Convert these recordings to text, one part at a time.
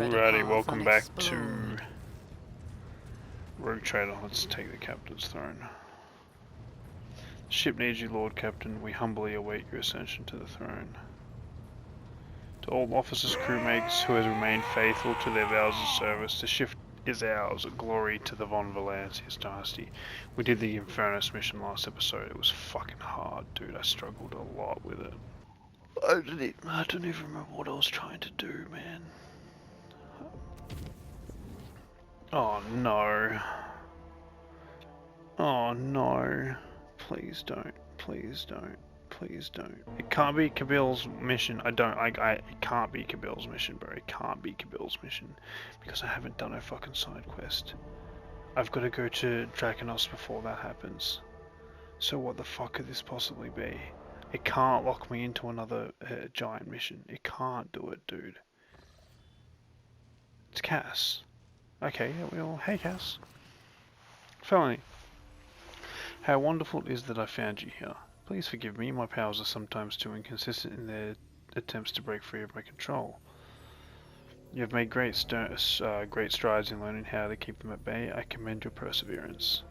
Alrighty, welcome back to Rogue Trader. Let's take the Captain's throne. The ship needs you, Lord Captain. We humbly await your ascension to the throne. To all officers, crewmates who has remained faithful to their vows of service, the ship is ours. Glory to the Von Valancius Dynasty. We did the Infernus mission last episode. It was fucking hard, dude. I struggled a lot with it. I don't even remember what I was trying to do, man. Oh no. Oh no. Please don't. Please don't. Please don't. It can't be Kabil's mission. It can't be Kabil's mission, bro. It can't be Kabil's mission. Because I haven't done a fucking side quest. I've got to go to Draconos before that happens. So what the fuck could this possibly be? It can't lock me into another giant mission. It can't do it, dude. It's Cass. Okay, well, hey Cass. Felony. How wonderful it is that I found you here. Please forgive me, my powers are sometimes too inconsistent in their attempts to break free of my control. You have made great strides in learning how to keep them at bay. I commend your perseverance.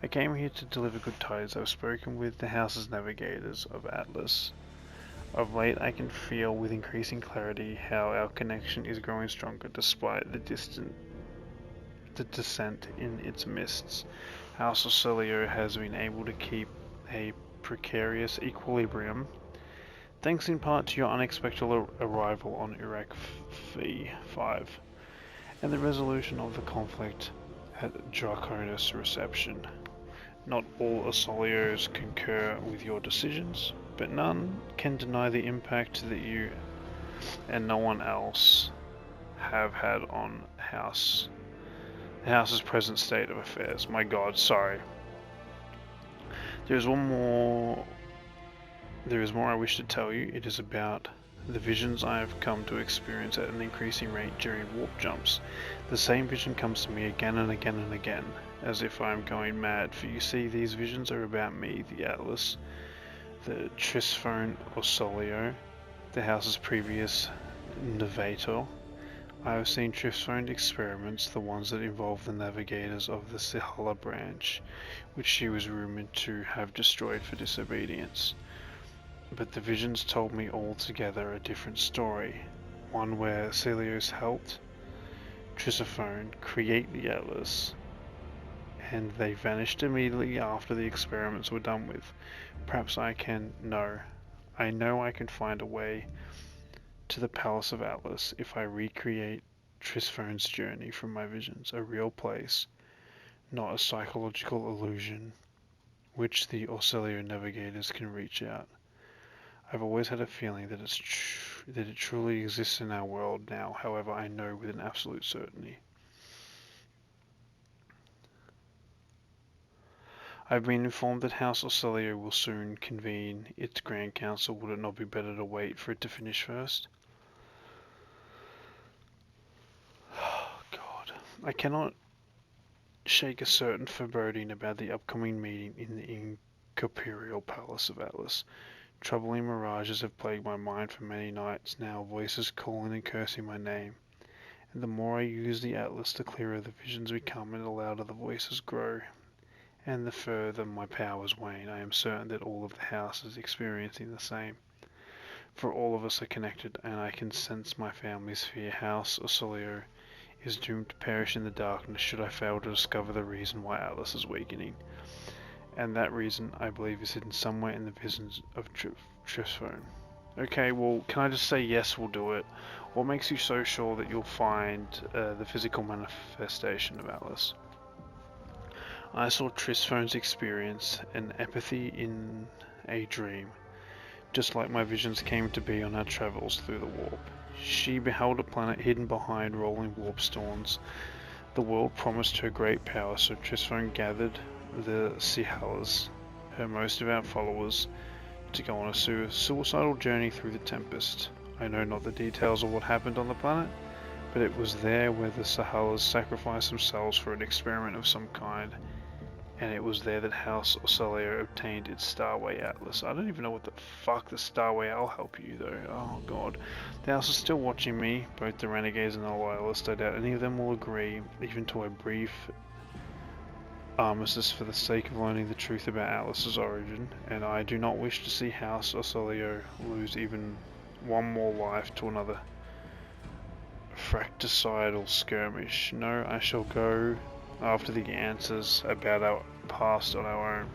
I came here to deliver good tidings. I've spoken with the House's navigators of Atlas. Of late, I can feel with increasing clarity how our connection is growing stronger despite the descent in its mists. House Ocelio has been able to keep a precarious equilibrium, thanks in part to your unexpected arrival on Iraq V5 and the resolution of the conflict at Draconis Reception. Not all Ocelios concur with your decisions, but none can deny the impact that you and no one else have had on the House's present state of affairs. My God, sorry. There is more I wish to tell you. It is about the visions I have come to experience at an increasing rate during warp jumps. The same vision comes to me again and again and again, as if I am going mad, for you see, these visions are about me, the Atlas, the Trisphone Ocelio, the House's previous Novator. I have seen Trisphone experiments, the ones that involve the navigators of the Sihala branch, which she was rumored to have destroyed for disobedience. But the visions told me altogether a different story, one where Celios helped Trisphone create the Atlas, and they vanished immediately after the experiments were done with. Perhaps I know I can find a way to the Palace of Atlas if I recreate Trisphone's journey from my visions, a real place, not a psychological illusion which the Ocelio navigators can reach out. I've always had a feeling that it truly exists in our world now, however I know with an absolute certainty. I've been informed that House Ocelio will soon convene its Grand Council. Would it not be better to wait for it to finish first? Oh, God. I cannot shake a certain foreboding about the upcoming meeting in the incorporeal Palace of Atlas. Troubling mirages have plagued my mind for many nights now, voices calling and cursing my name. And the more I use the Atlas, the clearer the visions become and the louder the voices grow. And the further my powers wane, I am certain that all of the house is experiencing the same. For all of us are connected, and I can sense my family's fear. House Ocelio is doomed to perish in the darkness should I fail to discover the reason why Atlas is weakening. And that reason, I believe, is hidden somewhere in the visions of Trisphone. Okay, well, can I just say yes, we'll do it? What makes you so sure that you'll find the physical manifestation of Atlas? I saw Trisphone's experience, an apathy in a dream, just like my visions came to be on our travels through the warp. She beheld a planet hidden behind rolling warp storms. The world promised her great power, so Trisphone gathered the Sihalas, her most devout followers, to go on a suicidal journey through the Tempest. I know not the details of what happened on the planet, but it was there where the Sihalas sacrificed themselves for an experiment of some kind. and it was there that House Ocelio obtained its Starway Atlas. I don't even know what the fuck the Starway. I'll help you though. Oh god. The House is still watching me, both the Renegades and the Loyalists. I doubt any of them will agree, even to a brief armistice for the sake of learning the truth about Atlas's origin, and I do not wish to see House Ocelio lose even one more life to another fratricidal skirmish. No, I shall go after the answers about our past on our own.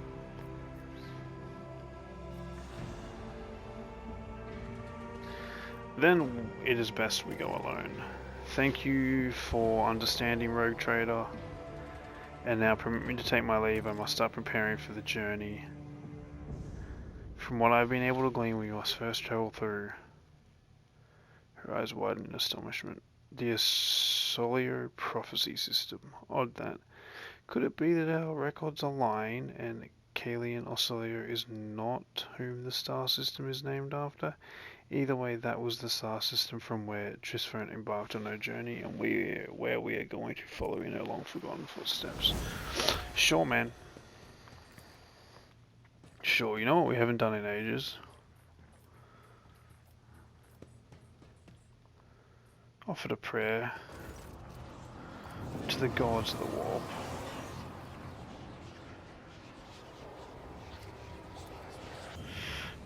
Then it is best we go alone. Thank you for understanding, Rogue Trader. And now permit me to take my leave. I must start preparing for the journey. From what I've been able to glean, we must first travel through. Her eyes widened in astonishment. The Ocelio prophecy system. Odd that. Could it be that our records are lying and Kalian Ocelio is not whom the star system is named after? Either way, that was the star system from where Trisfern embarked on her journey, and where we are going to follow in her long-forgotten footsteps. Sure, man. Sure, you know what we haven't done in ages? Offered a prayer to the gods of the warp.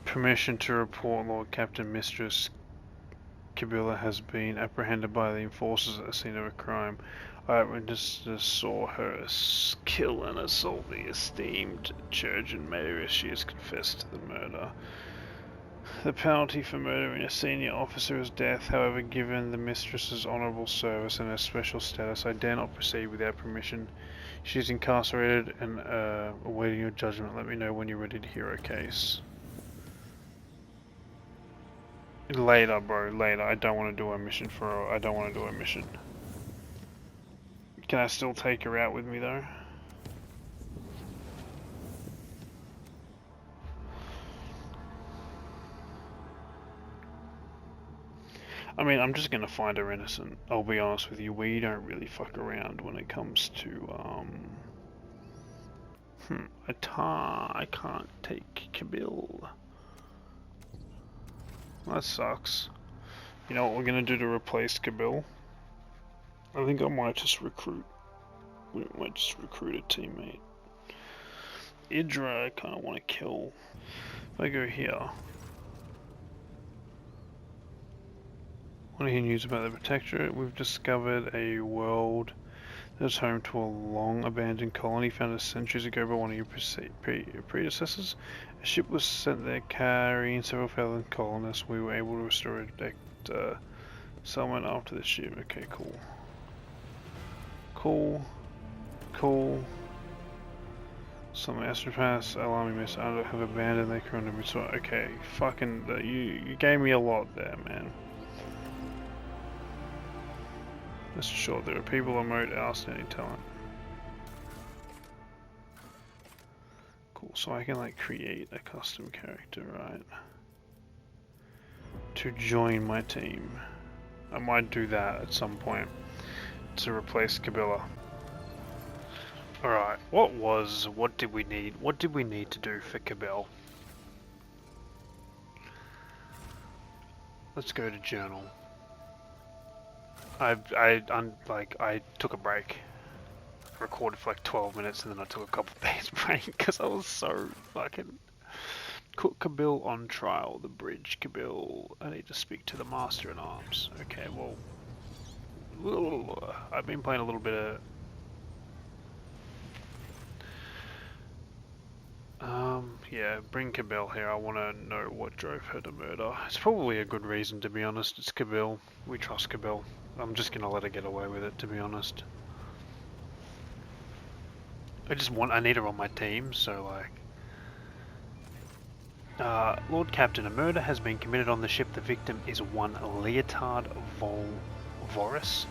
Permission to report Lord Captain Mistress Kabila has been apprehended by the enforcers at the scene of a crime. Eyewitnesses saw her kill and assault the esteemed Churgeon Mayor as she has confessed to the murder. The penalty for murdering a senior officer is death. However, given the mistress's honourable service and her special status, I dare not proceed without permission. She is incarcerated and awaiting your judgment. Let me know when you're ready to hear her case. Later, bro. Later. I don't want to do a mission for her. I don't want to do a mission. Can I still take her out with me though? I mean, I'm just gonna find her innocent. I'll be honest with you. We don't really fuck around when it comes to I can't take Kabil. That sucks. You know what we're gonna do to replace Kabil? I think I might just recruit. We might just recruit a teammate. Idra, I kinda wanna kill. If I go here. Want to hear news about the Protectorate? We've discovered a world that's home to a long abandoned colony founded centuries ago by one of your predecessors. A ship was sent there carrying several fallen colonists. We were able to restore a decked settlement after the ship. Okay, cool. Cool. Some astropaths, alarming miss, I have abandoned their crew and so okay, fucking, you gave me a lot there, man. That's sure there are people on mode outstanding talent. Cool, so I can like create a custom character, right? To join my team. I might do that at some point to replace Kabila. Alright, what did we need to do for Kabil? Let's go to journal. I took a break. I recorded for like 12 minutes and then I took a couple of days break because I was so fucking... Cook Kabil on trial, the bridge Kabil. I need to speak to the Master in Arms. Okay, well... I've been playing a little bit of... yeah, bring Kabil here. I want to know what drove her to murder. It's probably a good reason, to be honest. It's Kabil. We trust Kabil. I'm just gonna let her get away with it, to be honest. I need her on my team, so like... Lord Captain, a murder has been committed on the ship. The victim is one Leotard Voris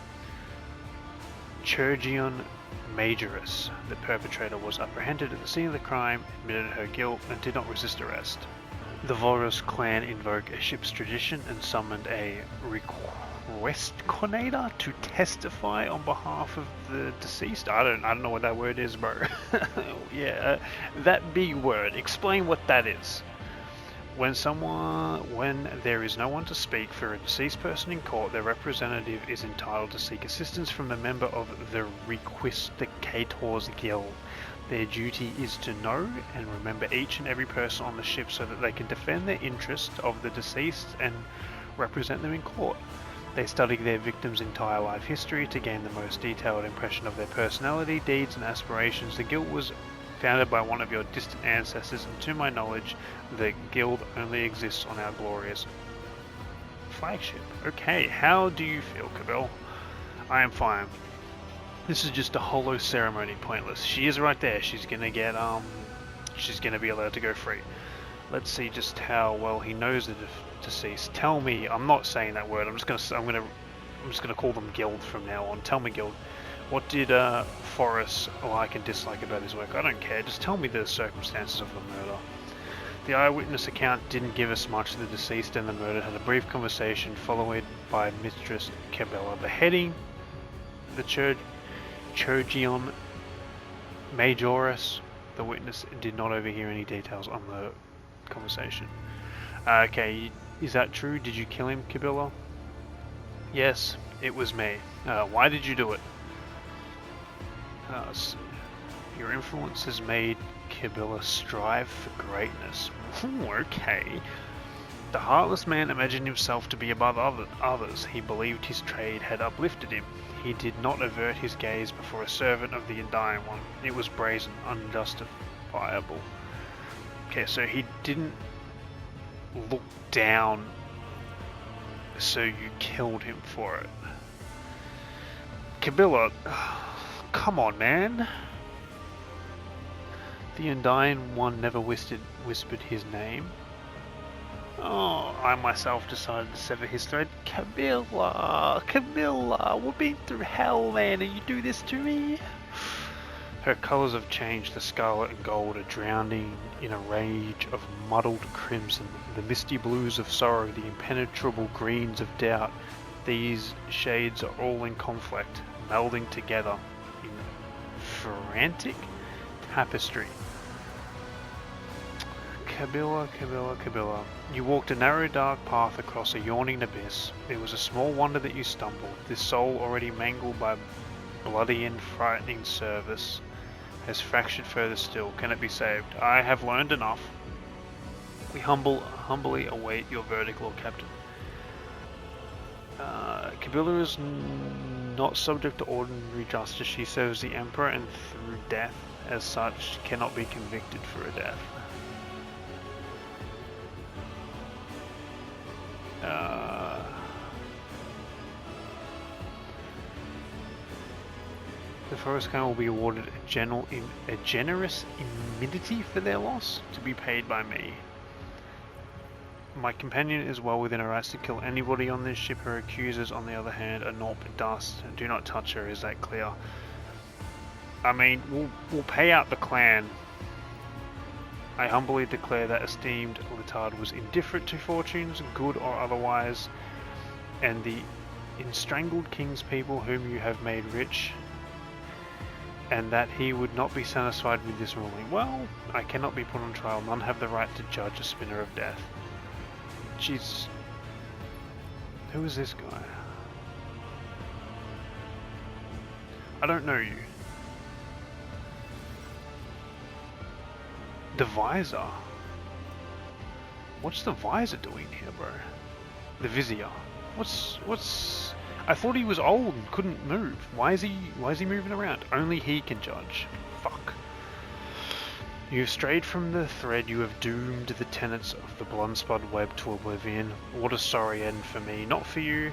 Chirgion Majorus. The perpetrator was apprehended at the scene of the crime, admitted her guilt, and did not resist arrest. The Vorus clan invoked a ship's tradition and summoned a questionator to testify on behalf of the deceased. I don't know what that word is, bro. Yeah, that big word. Explain what that is. When there is no one to speak for a deceased person in court, their representative is entitled to seek assistance from a member of the Requisticators Guild. Their duty is to know and remember each and every person on the ship so that they can defend the interests of the deceased and represent them in court. They study their victims' entire life history to gain the most detailed impression of their personality, deeds, and aspirations. The guild was founded by one of your distant ancestors, and to my knowledge, the guild only exists on our glorious flagship. Okay, how do you feel, Cabell? I am fine. This is just a hollow ceremony, pointless. She is right there. She's gonna get she's gonna be allowed to go free. Let's see just how well he knows the deceased. Tell me. I'm not saying that word. I'm just gonna call them guild from now on. Tell me, guild. What did Forrest like and dislike about his work? I don't care. Just tell me the circumstances of the murder. The eyewitness account didn't give us much. The deceased and the murdered had a brief conversation, followed by Mistress Cabela beheading the Churgion Majoris. The witness did not overhear any details on the conversation. Okay, is that true? Did you kill him, Cabela? Yes, it was me. Why did you do it? Your influence has made Cabela strive for greatness. Okay. The heartless man imagined himself to be above others. He believed his trade had uplifted him. He did not avert his gaze before a servant of the Undying One. It was brazen, unjustifiable. Okay, so he didn't look down, so you killed him for it. Cabela, come on, man. The Undying One never whispered his name. Oh, I myself decided to sever his thread. Cabela, we've been through hell, man, and you do this to me? Her colours have changed. The scarlet and gold are drowning in a rage of muddled crimson, the misty blues of sorrow, the impenetrable greens of doubt. These shades are all in conflict, melding together in frantic tapestry. Cabela. You walked a narrow dark path across a yawning abyss. It was a small wonder that you stumbled. This soul, already mangled by bloody and frightening service, has fractured further still. Can it be saved? I have learned enough. We humbly await your verdict, Lord Captain. Cabela is not subject to ordinary justice. She serves the Emperor, and through death, as such, cannot be convicted for a death. The Forest Clan will be awarded a generous indemnity for their loss, to be paid by me. My companion is well within her rights to kill anybody on this ship. Her accusers, on the other hand, are naught but dust. Do not touch her, is that clear? I mean, we'll pay out the clan. I humbly declare that esteemed Letard was indifferent to fortunes, good or otherwise, and the estrangled king's people whom you have made rich, and that he would not be satisfied with this ruling. Well, I cannot be put on trial. None have the right to judge a spinner of death. Jeez. Who is this guy? I don't know you. The visor. What's the visor doing here, bro? The vizier. What's? I thought he was old and couldn't move. Why is he moving around? Only he can judge. Fuck. You have strayed from the thread. You have doomed the tenets of the Bloodspud web to oblivion. What a sorry end for me. Not for you,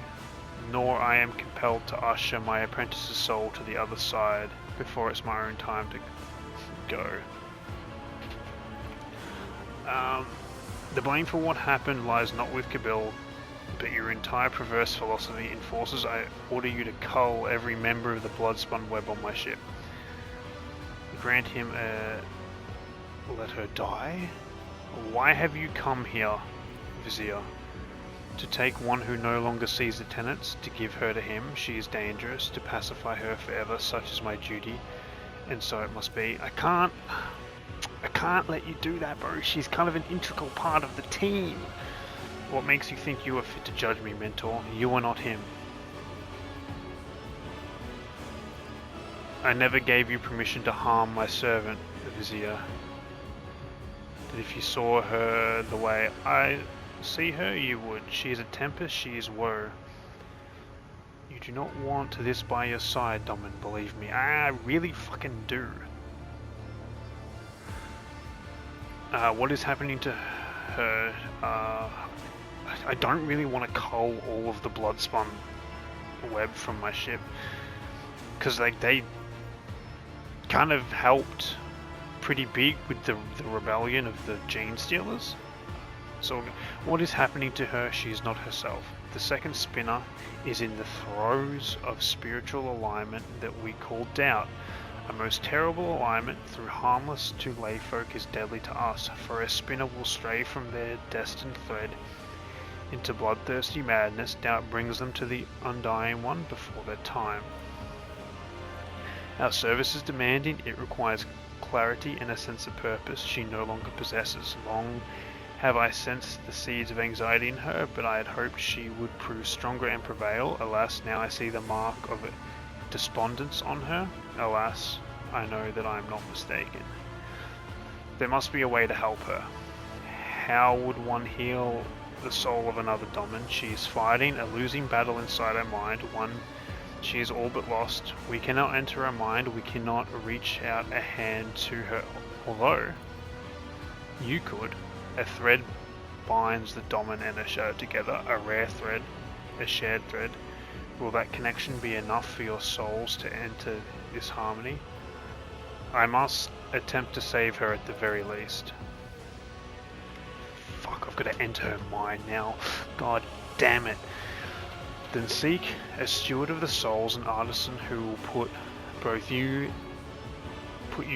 nor I am compelled to usher my apprentice's soul to the other side before it's my own time to go. The blame for what happened lies not with Cabell, but your entire perverse philosophy enforces. I order you to cull every member of the Bloodspun web on my ship. Grant him let her die? Why have you come here, Vizier? To take one who no longer sees the tenets, to give her to him, she is dangerous, to pacify her forever, such is my duty, and so it must be. I can't let you do that, bro. She's kind of an integral part of the team. What makes you think you are fit to judge me, mentor? You are not him. I never gave you permission to harm my servant, Vizier. That if you saw her the way I see her, you would. She is a tempest, she is woe. You do not want this by your side, Domin, believe me. I really fucking do. What is happening to her? I don't really want to cull all of the bloodspun web from my ship. Because like they kind of helped pretty big with the rebellion of the Genestealers. So what is happening to her? She is not herself. The second spinner is in the throes of spiritual alignment that we call doubt. A most terrible alignment through harmless to layfolk is deadly to us, for a spinner will stray from their destined thread into bloodthirsty madness. Doubt brings them to the undying one before their time. Our service is demanding, it requires clarity and a sense of purpose she no longer possesses. Long have I sensed the seeds of anxiety in her, but I had hoped she would prove stronger and prevail. Alas, now I see the mark of despondence on her. Alas, I know that I am not mistaken. There must be a way to help her. How would one heal the soul of another Domin? She is fighting a losing battle inside her mind, one she is all but lost. We cannot enter her mind, we cannot reach out a hand to her, although you could. A thread binds the Domin and a shadow together, a rare thread, a shared thread. Will that connection be enough for your souls to enter this harmony? I must attempt to save her at the very least. Fuck, I've got to enter her mind now. God damn it. Then seek a steward of the souls, an artisan who will put you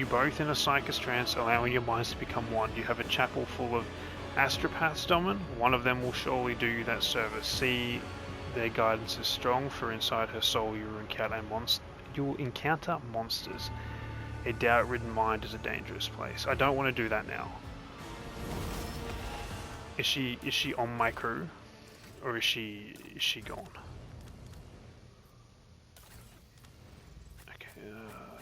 both in a psychic trance, allowing your minds to become one. You have a chapel full of astropaths, Domin. One of them will surely do you that service. See, their guidance is strong, for inside her soul you will encounter monsters. A doubt-ridden mind is a dangerous place. I don't want to do that now. Is she on my crew, or is she gone?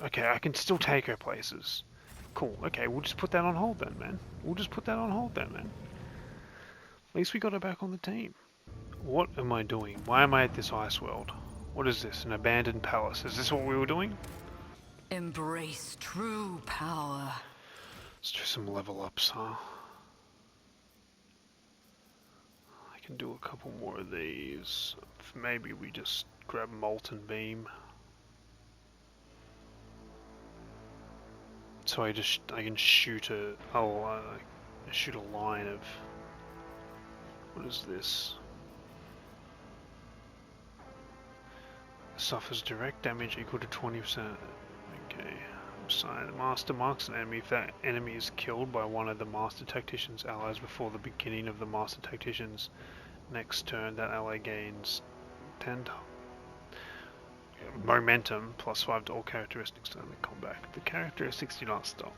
Okay, I can still take her places. Cool. Okay, we'll just put that on hold then, man. At least we got her back on the team. What am I doing? Why am I at this ice world? What is this? An abandoned palace? Is this what we were doing? Embrace true power. Let's do some level ups, huh? I can do a couple more of these. Maybe we just grab Molten Beam. So I can shoot shoot a line of, what is this? Suffers direct damage equal to 20%. Okay. Sign. The master marks an enemy. If that enemy is killed by one of the master tactician's allies before the beginning of the master tactician's next turn, that ally gains 10 momentum +5 to all characteristics during the combat. The characteristics do not stop.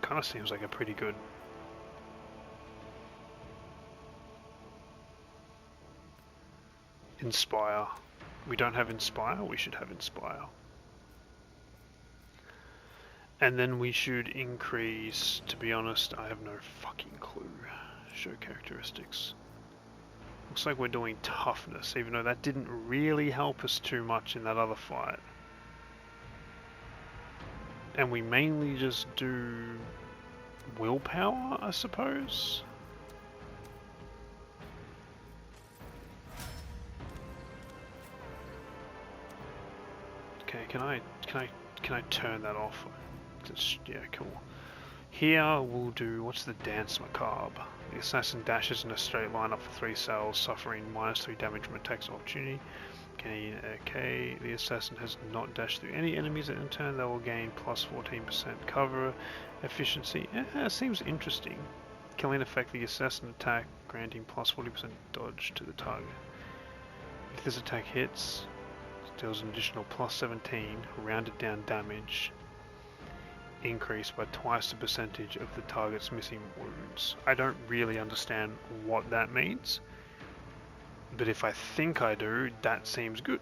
Kind of seems like a pretty good. Inspire. We don't have Inspire. We should have Inspire. And then we should increase. To be honest, I have no fucking clue. Show characteristics. Looks like we're doing toughness, even though that didn't really help us too much in that other fight. And we mainly just do willpower, I suppose. Okay, can I turn that off? Yeah, cool. Here we'll do, what's the Dance Macabre? The assassin dashes in a straight line up for 3 cells, suffering -3 damage from attacks of opportunity. Okay, the assassin has not dashed through any enemies in turn. They will gain +14% cover efficiency. Seems interesting. Killing effect the assassin attack, granting plus 40% dodge to the target. If this attack hits, it deals an additional plus 17 rounded down damage, increased by twice the percentage of the target's missing wounds. I don't really understand what that means, but if I think I do, that seems good.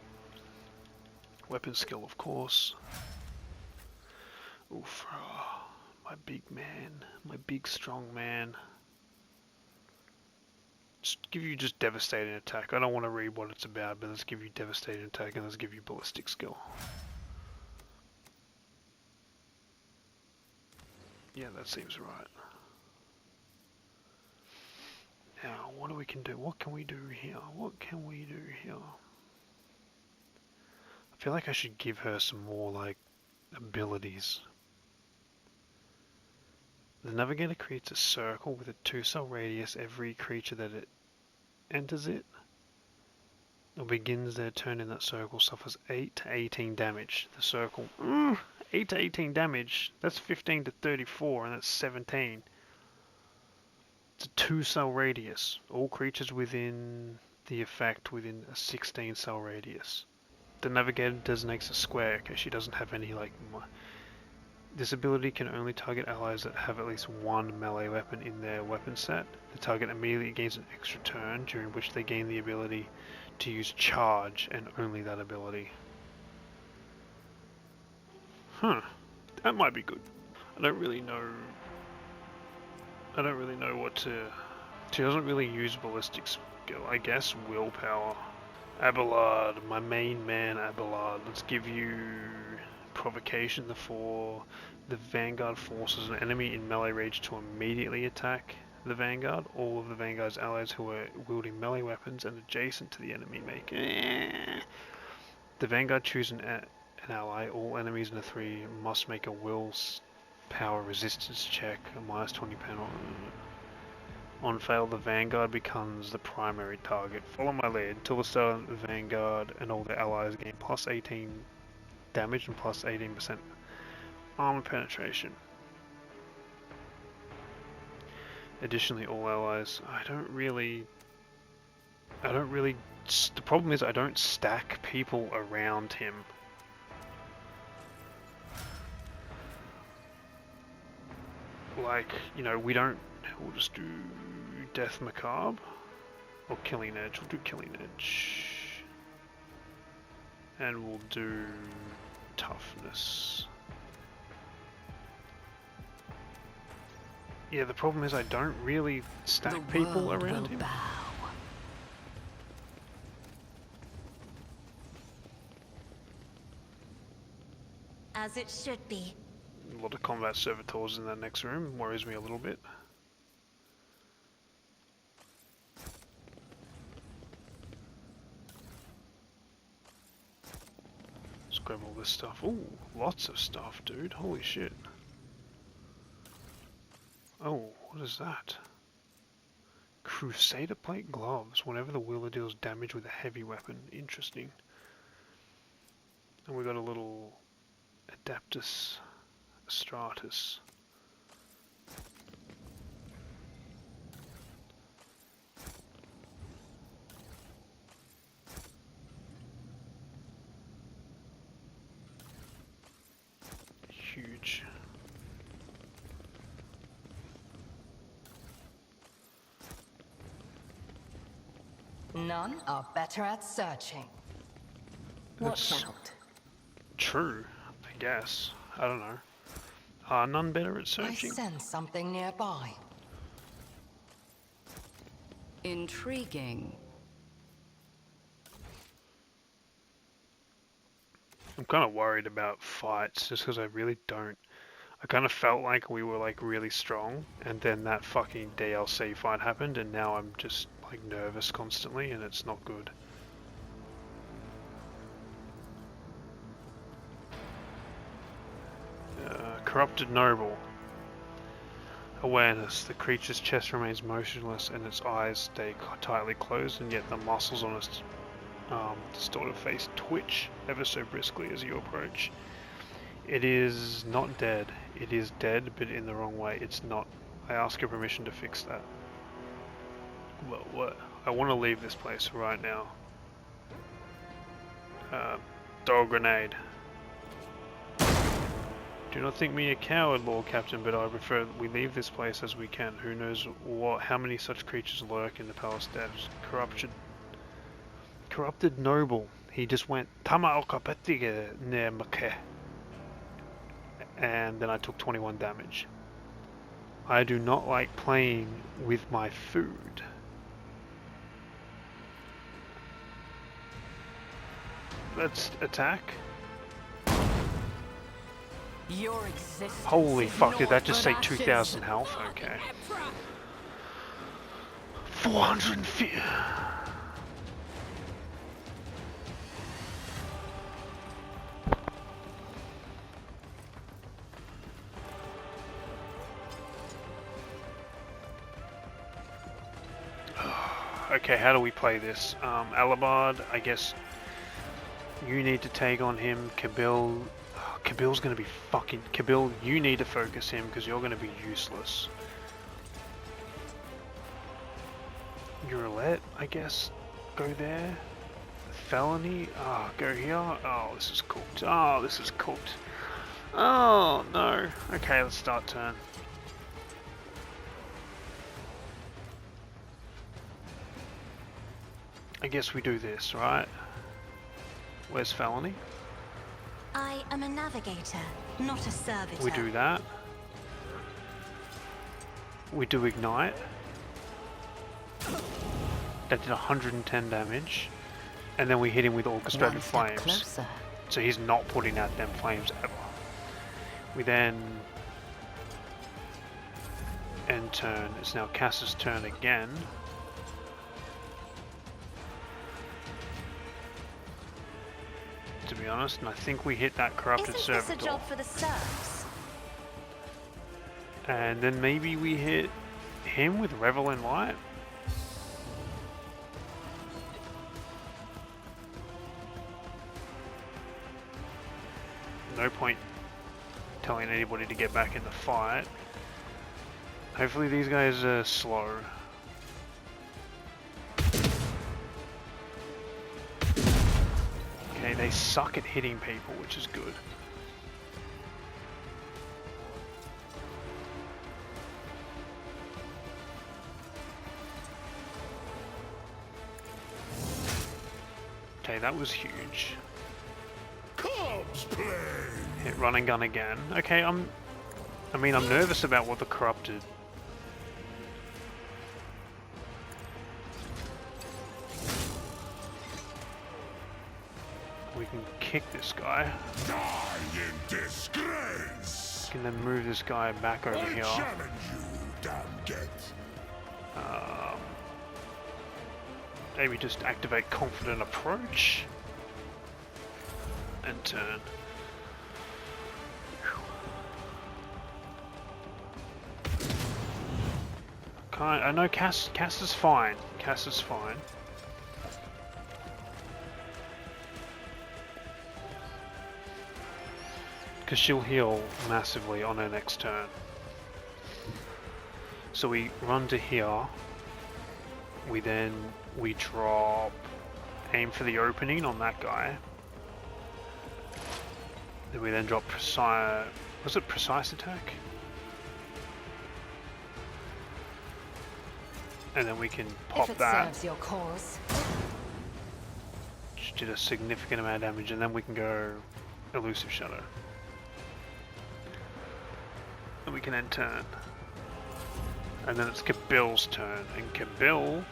Weapon skill, of course. Oof, my big man, my big strong man. Just give you just devastating attack. I don't want to read what it's about, but let's give you devastating attack and let's give you ballistic skill. Yeah, that seems right. Now, what we can do? What can we do here? What can we do here? I feel like I should give her some more, like, abilities. The Navigator creates a circle with a 2-cell radius. Every creature that it enters it or begins their turn in that circle suffers 8 to 18 damage. The circle, 8 to 18 damage, that's 15 to 34 and that's 17. It's a 2-cell radius. All creatures within the effect within a 16-cell radius. The Navigator designates a square. Okay, she doesn't have any like... This ability can only target allies that have at least one melee weapon in their weapon set. The target immediately gains an extra turn, during which they gain the ability to use charge, and only that ability. Huh. That might be good. I don't really know what to... She doesn't really use ballistic skill. I guess willpower. Abelard, my main man Abelard. Let's give you... provocation for the Vanguard forces an enemy in melee range to immediately attack the Vanguard. All of the Vanguard's allies who are wielding melee weapons and adjacent to the enemy make... The Vanguard chooses an ally. All enemies in the 3 must make a willpower resistance check, a -20 penalty. On fail, the Vanguard becomes the primary target. Follow my lead. Until the start of the Vanguard and all their allies gain plus 18 damage and plus 18% armor penetration. Additionally, all allies... The problem is I don't stack people around him. Like, you know, we don't... We'll just do Death Macabre. Or Killing Edge. We'll do Killing Edge. And we'll do Toughness. Yeah, the problem is I don't really stack people around him. As it should be. A lot of combat servitors in that next room worries me a little bit. Let's grab all this stuff. Ooh, lots of stuff, dude. Holy shit. Oh, what is that? Crusader plate gloves. Whenever the wielder deals damage with a heavy weapon. Interesting. And we got a little Adeptus Stratus. Huge. None are better at searching. That's Watch out. True, I guess. I don't know. Are none better at searching? I sense something nearby. Intriguing. I'm kind of worried about fights just because I really don't. I kind of felt like we were like really strong, and then that fucking DLC fight happened, and now I'm just like nervous constantly, and it's not good. Corrupted Noble. Awareness. The creature's chest remains motionless and its eyes stay tightly closed, and yet the muscles on its distorted face twitch ever so briskly as you approach. It is not dead. It is dead, but in the wrong way. It's not I ask your permission to fix that. Well, what? I want to leave this place right now. Throw a grenade. Do not think me a coward, Lord Captain, but I prefer that we leave this place as we can. Who knows how many such creatures lurk in the palace depths. Corrupted noble. He just went Tama Okapetiga near Make. And then I took 21 damage. I do not like playing with my food. Let's attack. Your existence. Holy fuck, did that just say 2,000 health? Okay. 450. Okay, how do we play this? Alabard, I guess you need to take on him. Kabil, Kabil's gonna be fucking... Kabil, you need to focus him because you're gonna be useless. Roulette, I guess, go there. Felony, go here. Oh, this is cooked. Oh, this is cooked. Oh, no. Okay, let's start turn. I guess we do this, right? Where's Felony? I am a navigator, not a servitor. We do that. We do Ignite. That did 110 damage. And then we hit him with Orchestrated Flames. Closer. So he's not putting out them flames ever. We then end turn. It's now Cass's turn again. To be honest, and I think we hit that Corrupted Isn't this Servitor. a job for the serfs? And then maybe we hit him with Revel in Light. No point telling anybody to get back in the fight. Hopefully these guys are slow. Okay, they suck at hitting people, which is good. Okay, that was huge. Hit run and gun again. Okay, I mean, I'm nervous about what the Corrupted. We can kick this guy. Die in disgrace. Can then move this guy back over here. Challenge you, damn get. Maybe just activate Confident Approach. And turn. I know Cass is fine. Cass is fine. Because she'll heal massively on her next turn. So we run to here. We drop aim for the opening on that guy. Then we then drop precise. Was it precise attack? And then we can pop If it that. serves your cause. Which did a significant amount of damage, and then we can go Elusive Shadow. And we can end turn. And then it's Kabil's turn, and Kabil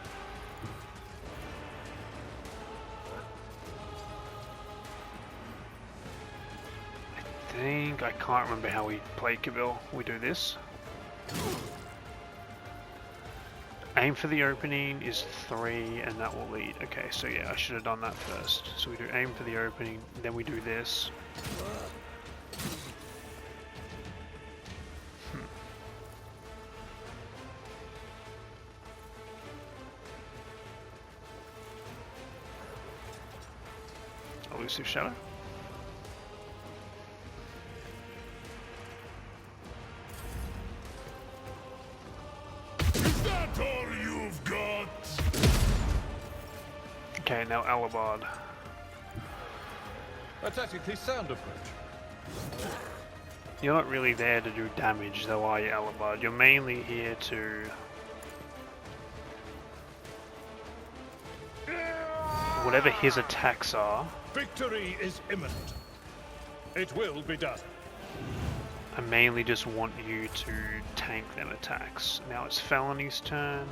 I can't remember how we play Kabil. We do this. Aim for the opening is 3 and that will lead. Okay, so yeah, I should have done that first. So we do aim for the opening, then we do this. Elusive Shadow. now Alabard. A tactically sound approach. You're not really there to do damage though, are you, Alabard? You're mainly here to... whatever his attacks are. Victory is imminent. It will be done. I mainly just want you to tank them attacks. Now it's Felony's turn.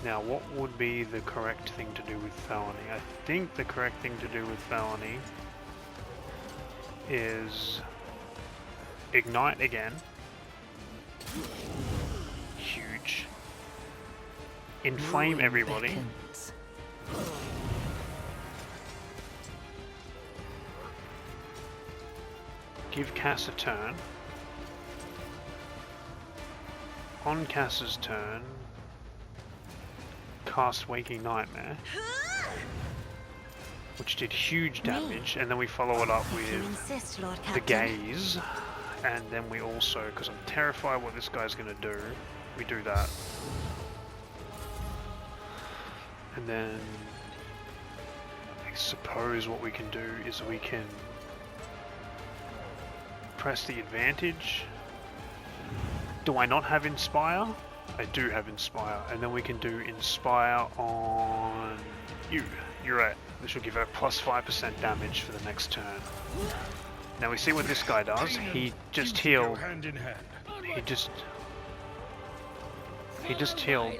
Now what would be the correct thing to do with Felony? I think the correct thing to do with Felony is ignite again. Huge. Inflame everybody. Give Cass a turn. On Cass's turn, cast Waking Nightmare, which did huge damage, and then we follow it up with the Gaze, and then we also, because I'm terrified what this guy's going to do, we do that. And then I suppose what we can do is we can press the advantage. Do I not have Inspire? I do have Inspire, and then we can do Inspire on you. You're right. This will give her plus 5% damage for the next turn. Now we see what this guy does. He just healed. He just healed.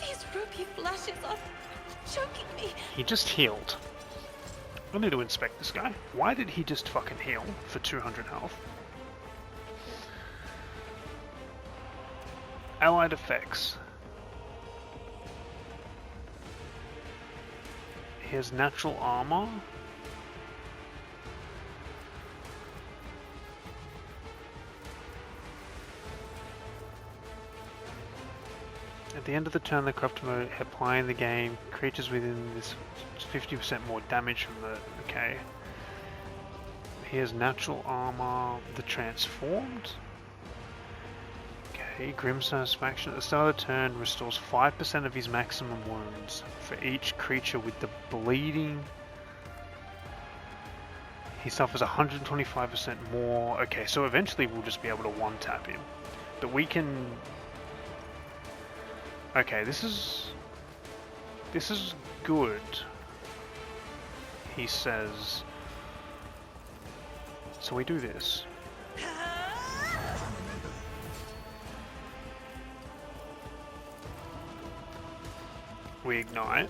These ruby flashes are choking me. He just healed. I need to inspect this guy. Why did he just fucking heal for 200 health? Allied effects. He has natural armor. At the end of the turn, the corrupt mode applying the game, creatures within this 50% more damage from the... okay. He has natural armor, the transformed. Okay, Grim Satisfaction. At the start of the turn, restores 5% of his maximum wounds for each creature with the bleeding. He suffers 125% more. Okay, so eventually we'll just be able to one-tap him. But we can... okay, this is good. He says. So we do this. We ignite.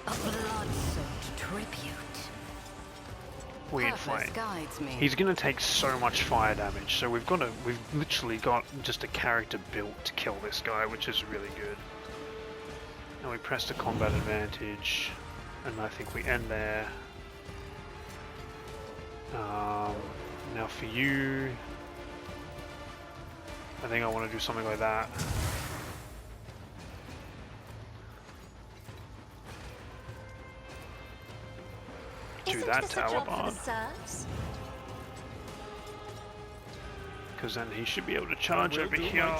A blood-soaked tribute. We inflame. Guides me. He's gonna take so much fire damage, so we've literally got just a character built to kill this guy, which is really good. And we press the combat advantage, and I think we end there. Now for you, I think I want to do something like that. Do that to Alabard. Because then he should be able to charge over here.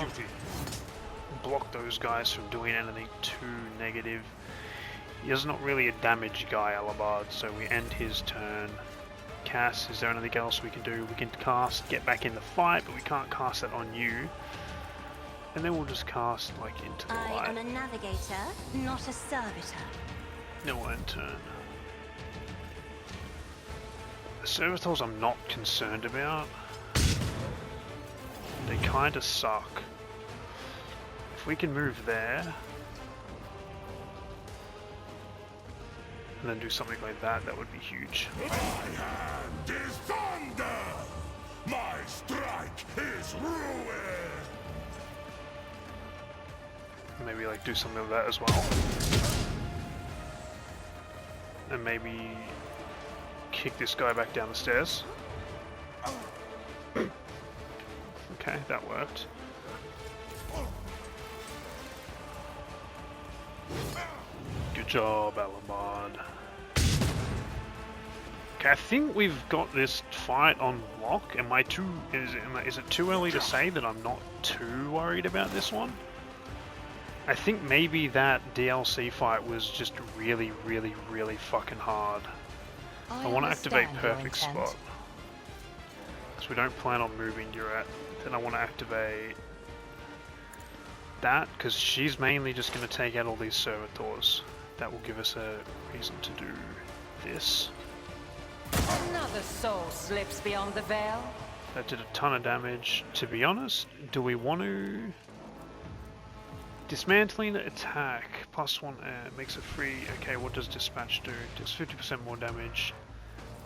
Block those guys from doing anything too negative. He's not really a damage guy, Alabard, so we end his turn. Cass, is there anything else we can do? We can cast Get Back in the Fight, but we can't cast that on you. And then we'll just cast like Into the Light. I am a navigator, not a servitor. No, we'll end turn. The servitors I'm not concerned about. They kinda suck. If we can move there, and then do something like that, that would be huge. My hand is thunder! My strike is ruin! Maybe like do something like that as well. And maybe kick this guy back down the stairs. Okay, that worked. Good job, Alabard. Okay, I think we've got this fight on lock. Is it too early to say that I'm not too worried about this one? I think maybe that DLC fight was just really, really, really fucking hard. I want to activate Perfect Spot. Because we don't plan on moving Durat. Then I want to activate that, because she's mainly just going to take out all these servitors. That will give us a reason to do this. Another soul slips beyond the veil. That did a ton of damage. To be honest, do we want to... Dismantling attack, +1 makes it free. Okay, what does dispatch do? Does 50% more damage,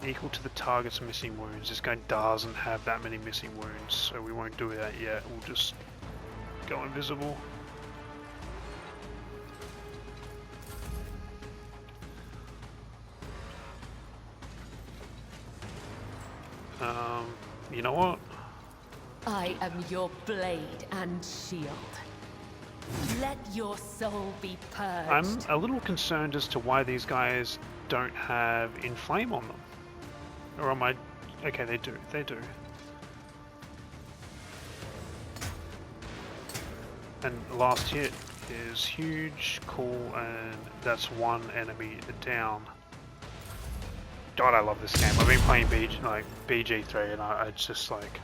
equal to the target's missing wounds. This guy doesn't have that many missing wounds, so we won't do that yet. We'll just go invisible. You know what? I am your blade and shield. Let your soul be purged. I'm a little concerned as to why these guys don't have Inflame on them. Or am I... Okay, they do. They do. And last hit is huge, cool, and that's one enemy down. God, I love this game. I've been playing BG3, and it's just like...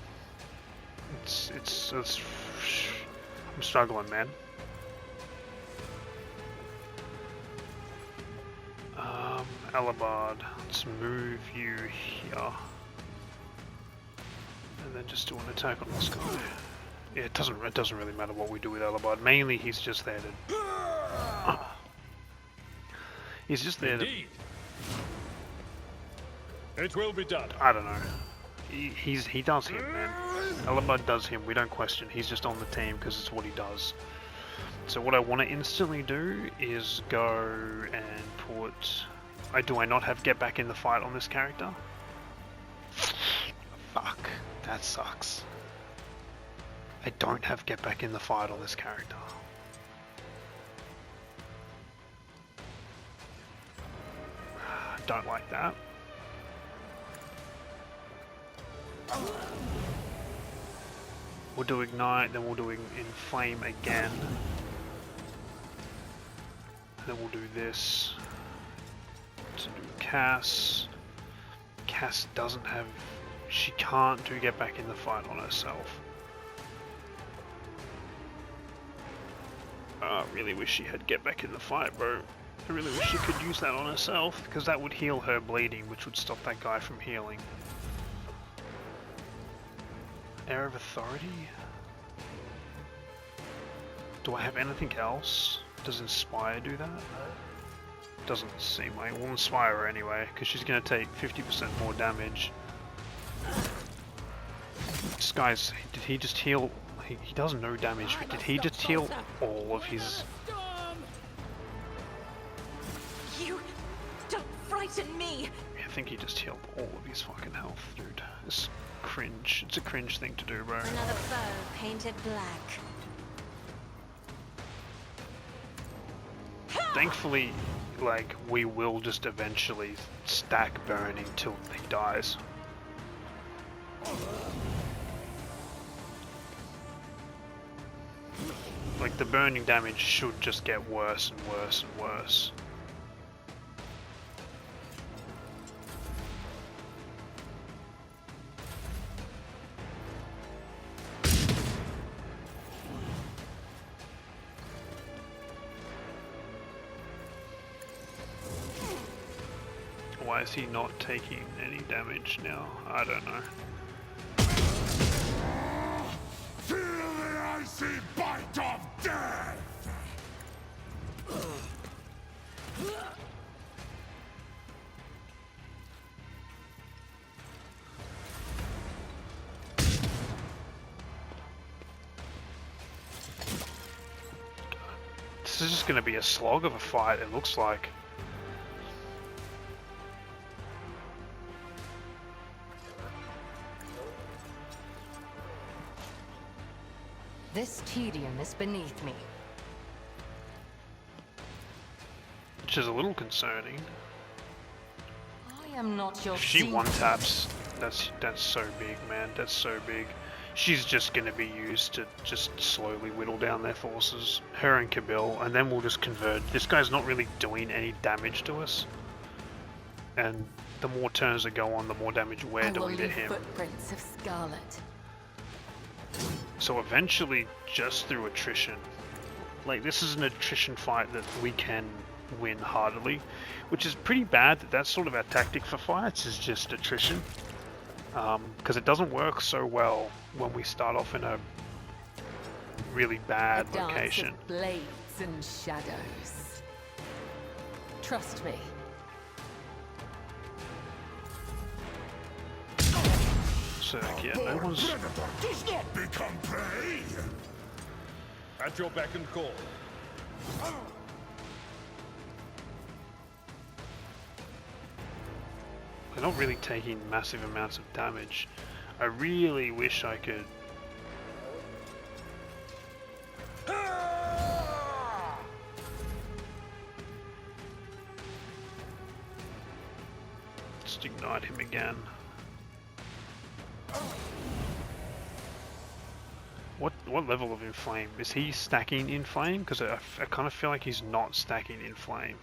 It's I'm struggling, man. Alabard, let's move you here. And then just do an attack on this guy. Yeah, it doesn't really matter what we do with Alabard. Mainly he's just there to... He's just there Indeed. It will be done. I don't know. He does him, man. Alabard does him. We don't question. He's just on the team because it's what he does. So what I want to instantly do is go and put... do I not have get back in the fight on this character? Fuck. That sucks. I don't have get back in the fight on this character. Don't like that. We'll do Ignite, then we'll do Inflame again. And then we'll do this. To do Cass. Cass doesn't have... She can't do get back in the fight on herself. I really wish she had get back in the fight, bro. I really wish she could use that on herself, because that would heal her bleeding, which would stop that guy from healing. Air of Authority? Do I have anything else? Does Inspire do that? Doesn't seem like it. We'll Inspire her anyway, because she's going to take 50% more damage. This guy's... Did he just heal... He does no damage, but did he just heal all of his... You don't frighten me. I think he just healed all of his fucking health, dude. It's cringe. It's a cringe thing to do, bro. Another foe painted black. Thankfully, like, we will just eventually stack burning till he dies. Like, the burning damage should just get worse and worse and worse. Why is he not taking any damage now? I don't know. Feel the icy bite of death! This is just going to be a slog of a fight, it looks like. This tedium is beneath me. Which is a little concerning. I am not your If she thief. one-taps, that's so big, man. That's so big. she's just going to be used to just slowly whittle down their forces, her and Kabil, and then we'll just convert. This guy's not really doing any damage to us, and the more turns that go on, the more damage we're doing to him. Footprints of Scarlet. So eventually, just through attrition, like this is an attrition fight that we can win hardily, which is pretty bad. That's sort of our tactic for fights, is just attrition, because it doesn't work so well when we start off in a really bad location. Of blades and shadows. Trust me. So yeah, no one's. Does not become prey. At your beck and call. They're not really taking massive amounts of damage. I really wish I could. Just ignite him again. What level of Inflame? Is he stacking Inflame? Because I kind of feel like he's not stacking Inflame.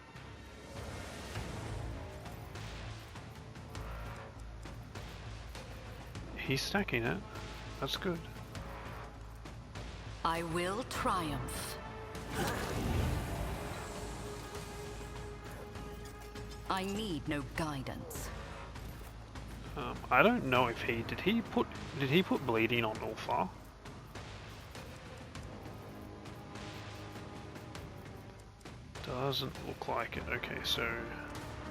He's stacking it. That's good. I will triumph. I need no guidance. I don't know if did he put bleeding on Ulfar? Doesn't look like it. Okay, so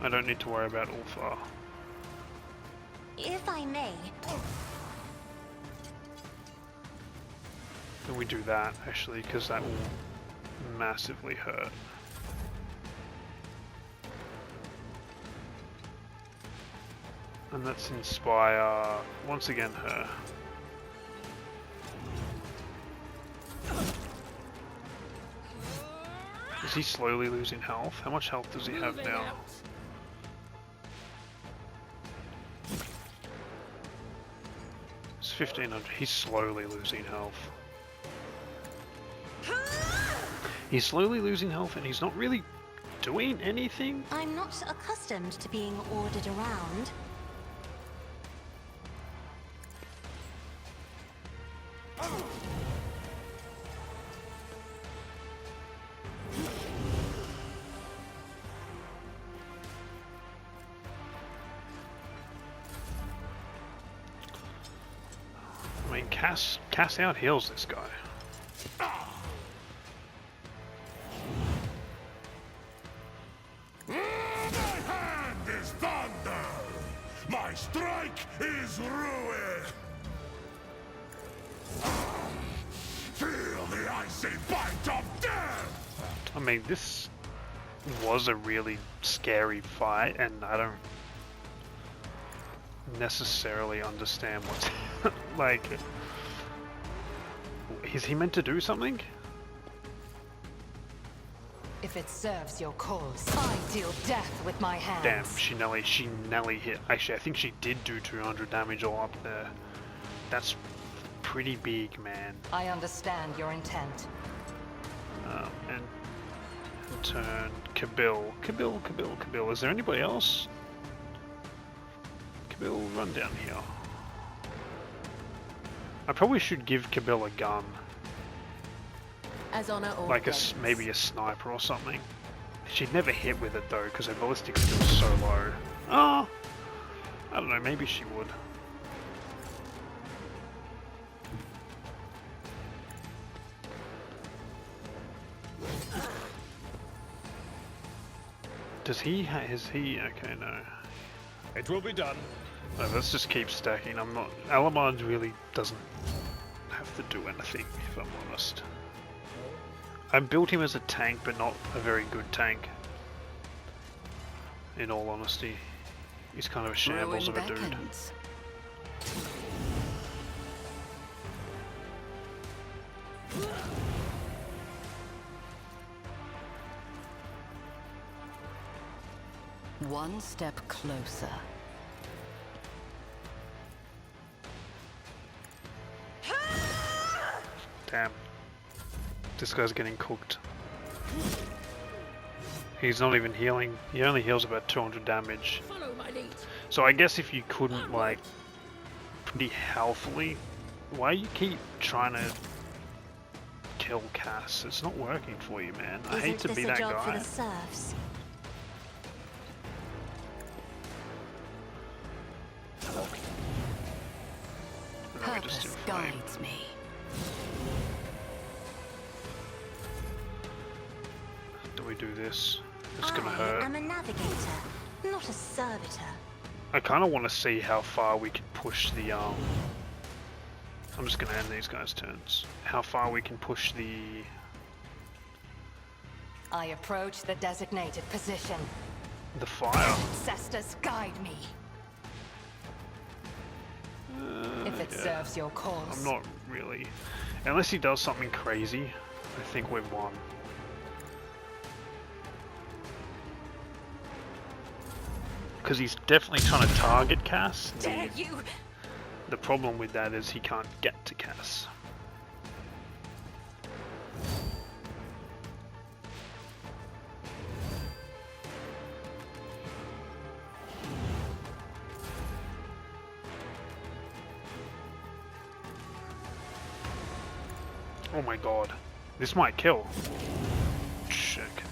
I don't need to worry about Ulfar. If I may, Then we do that actually, because that will massively hurt. And let's inspire once again her. Is he slowly losing health? How much health does he have now? It's 1500. He's slowly losing health. He's slowly losing health and he's not really doing anything. I'm not accustomed to being ordered around. I mean, Cass out heals this guy. My hand is thunder. My strike is ruin. Feel the icy bite of death. I mean, this was a really scary fight, and I don't necessarily understand what's like. Is he meant to do something? If it serves your cause, I deal death with my hands. Damn, she nearly hit. Actually, I think she did do 200 damage all up there. That's pretty big, man. I understand your intent. And turn Kabil. Is there anybody else? Kabil, run down here. I probably should give Kabil a gun. As honor Like ordains. maybe a sniper or something. She'd never hit with it though, because her ballistic skill's so low. Oh, I don't know, maybe she would. Does he is he? Okay, no. It will be done. No, let's just keep stacking. I'm not... Alamard really doesn't have to do anything, if I'm honest. I built him as a tank, but not a very good tank. In all honesty. He's kind of a shambles of a dude. Beckons. One step closer. Damn. This guy's getting cooked. He's not even healing. He only heals about 200 damage. Follow my lead. So I guess if you couldn't, like, pretty healthily, why you keep trying to kill Cass? It's not working for you, man. I hate to be that job for guy. the serfs? No, we just Purpose inflame. guides me. Do we do this? It's gonna I hurt. am a navigator, not a servitor. I kind of want to see how far we can push the I'm just gonna end these guys' turns. How far we can push the I approach the designated position. fire. Ancestors guide me. If it Yeah. serves your cause. I'm not really, unless he does something crazy. I think we've won. Because he's definitely trying to target Cass. Dare you! The problem with that is he can't get to Cass. Oh my god. This might kill. Shit, okay.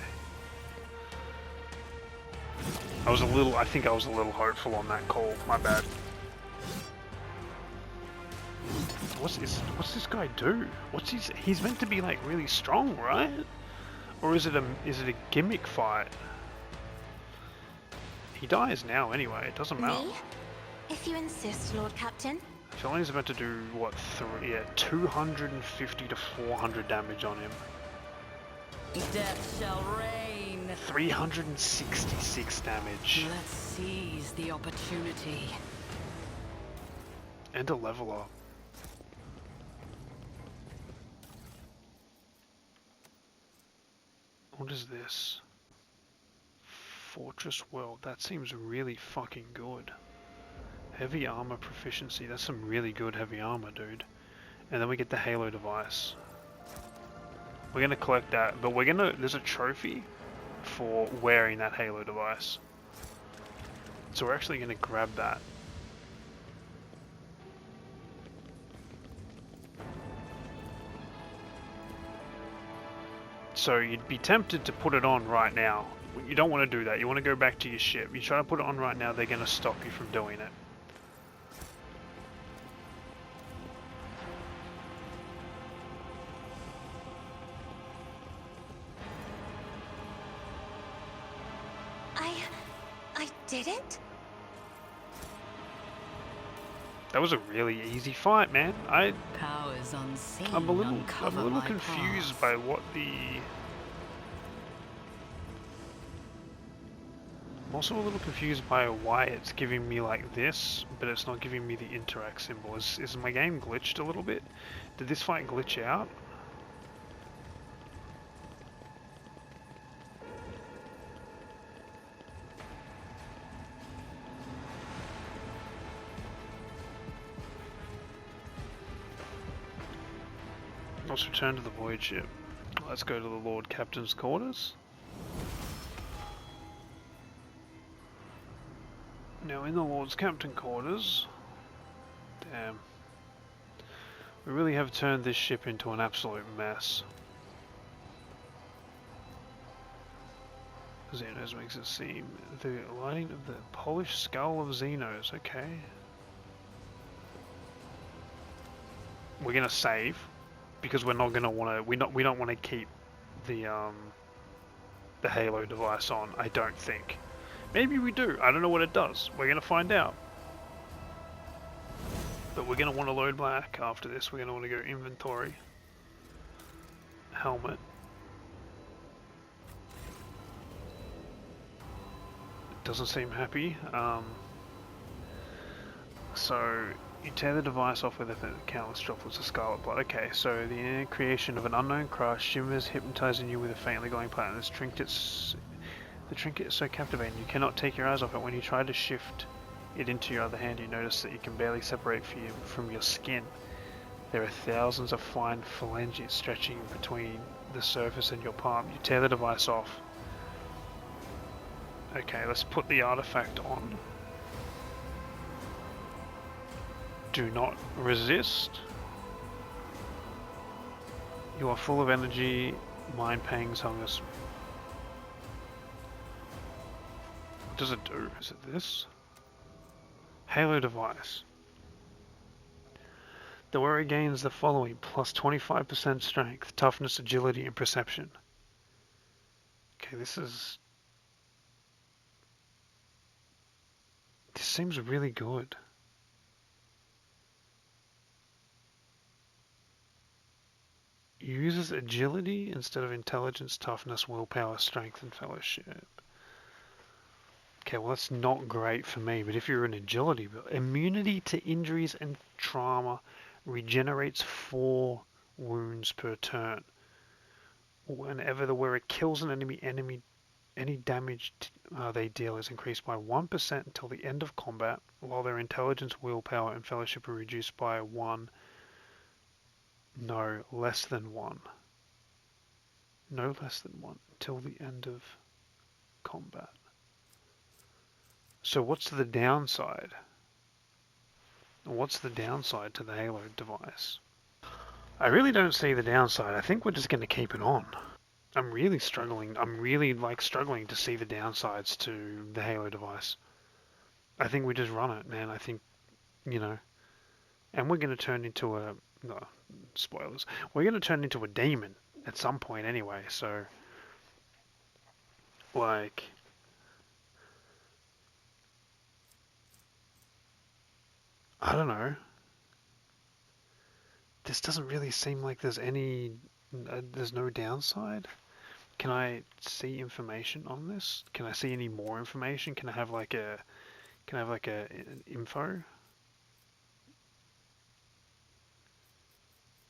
I think I was a little hopeful on that call. My bad. What's this guy do? He's meant to be like really strong, right? Or is it a gimmick fight? He dies now anyway, it doesn't matter. Me? If you insist, Lord Captain. Felony's about to do what, 250 to 400 damage on him. Death shall reign. 366 damage. Let's seize the opportunity. And a level up. What is this? Fortress World. That seems really fucking good. Heavy armor proficiency. That's some really good heavy armor, dude. And then we get the Halo device. We're gonna collect that, but there's a trophy for wearing that Halo device. So we're actually gonna grab that. So you'd be tempted to put it on right now. You don't want to do that. You want to go back to your ship. You try to put it on right now, they're going to stop you from doing it. I did it? That was a really easy fight, man. Powers unseen. I'm a little uncover my confused path. by what the. I'm also a little confused by why it's giving me like this, but it's not giving me the interact symbol. Is my game glitched a little bit? Did this fight glitch out? Let's return to the Voidship. Let's go to the Lord Captain's quarters. Now in the Lord's Captain quarters, damn, we really have turned this ship into an absolute mess. Xenos makes it seem. The lighting of the polished skull of Xenos, okay. We're gonna save. Because we're not gonna want to, we don't want to keep the Halo device on. I don't think. Maybe we do. I don't know what it does. We're gonna find out. But we're gonna want to load black after this. We're gonna want to go inventory, helmet. Doesn't seem happy. So. You tear the device off with countless droplets of scarlet blood. Okay, so the inner creation of an unknown crush shimmers, hypnotizing you with a faintly glowing pattern. The trinket is so captivating you cannot take your eyes off it. When you try to shift it into your other hand, you notice that you can barely separate from your skin. There are thousands of fine phalanges stretching between the surface and your palm. You tear the device off. Okay, let's put the artifact on. Do not resist. You are full of energy. Mind pangs hung us. What does it do? Is it this? Halo device. The wearer gains the following: plus 25% strength, toughness, agility, and perception. Okay, this seems really good. Uses agility instead of intelligence, toughness, willpower, strength, and fellowship. Okay, well that's not great for me, but if you're an agility build, immunity to injuries and trauma, regenerates 4 wounds per turn. Whenever the wearer kills an enemy, any damage they deal is increased by 1% until the end of combat, while their intelligence, willpower, and fellowship are reduced by 1. No, less than 1. No less than 1 until the end of combat. So what's the downside? What's the downside to the Halo device? I really don't see the downside. I think we're just going to keep it on. I'm really struggling. I'm really struggling to see the downsides to the Halo device. I think we just run it, man. I think, you know, and we're going to turn into a, no, spoilers. We're going to turn into a demon at some point anyway. So, like, I don't know. This doesn't really seem like there's any, there's no downside. Can I see information on this? Can I see any more information? Can I have like a, info?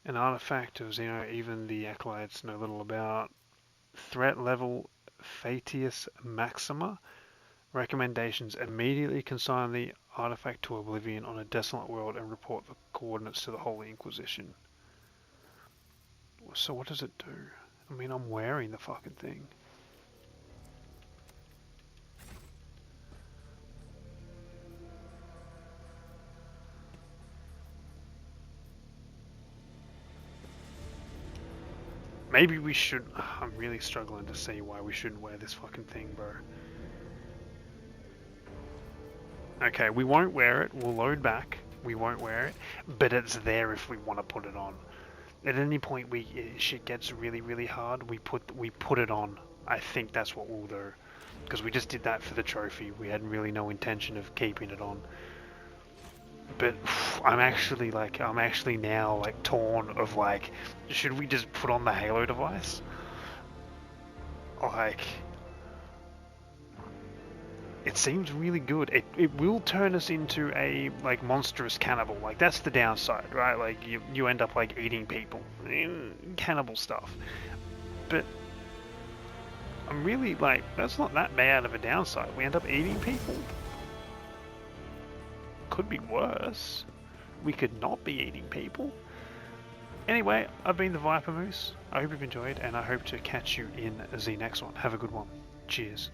An artifact of even the acolytes know little about. Threat level Fatius Maxima. Recommendations: immediately consign the artifact to oblivion on a desolate world and report the coordinates to the Holy Inquisition. So what does it do? I mean, I'm wearing the fucking thing. Maybe we should... I'm really struggling to see why we shouldn't wear this fucking thing, bro. Okay, we won't wear it. We'll load back. We won't wear it. But it's there if we want to put it on. At any point shit gets really, really hard, we put it on. I think that's what we'll do. Because we just did that for the trophy. We had really no intention of keeping it on. But I'm actually now torn of should we just put on the Halo device? It seems really good. It will turn us into a monstrous cannibal. That's the downside, right? You end up eating people, cannibal stuff. But I'm really that's not that bad of a downside. We end up eating people. Could be worse. We could not be eating people. Anyway, I've been the Viper Moose. I hope you've enjoyed, and I hope to catch you in the next one. Have a good one. Cheers.